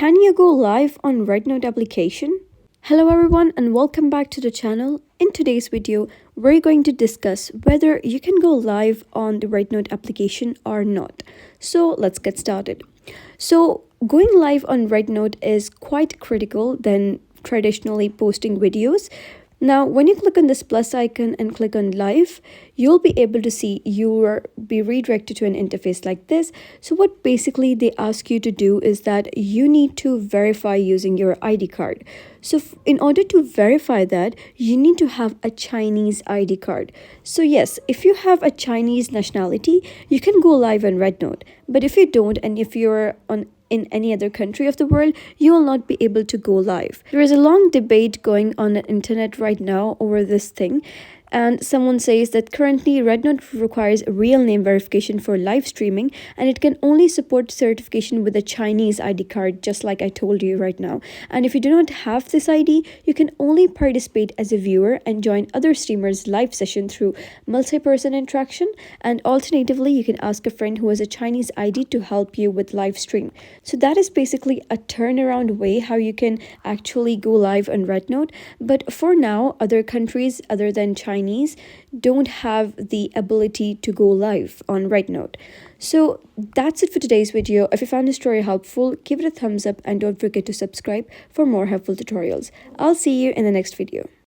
Can you go live on REDnote application? Hello everyone and welcome back to the channel. In today's video, we're going to discuss whether you can go live on the REDnote application or not. So let's get started. So going live on REDnote is quite critical than traditionally posting videos. Now, when you click on this plus icon and click on live, you'll be able to see you will be redirected to an interface like this. So what basically they ask you to do is that you need to verify using your ID card. So in order to verify that, you need to have a Chinese ID card. So yes, if you have a Chinese nationality, you can go live on REDnote. But if you don't, and if you're in any other country of the world, you will not be able to go live. There is a long debate going on the internet right now over this thing. And someone says that currently REDnote requires real name verification for live streaming, and it can only support certification with a Chinese ID card, just like I told you right now. And if you do not have this ID, you can only participate as a viewer and join other streamers' live session through multi-person interaction. And alternatively, you can ask a friend who has a Chinese ID to help you with live stream. So that is basically a turnaround way how you can actually go live on REDnote. But for now, other countries other than China don't have the ability to go live on REDnote. So that's it for today's video. If you found this story helpful, give it a thumbs up and don't forget to subscribe for more helpful tutorials. I'll see you in the next video.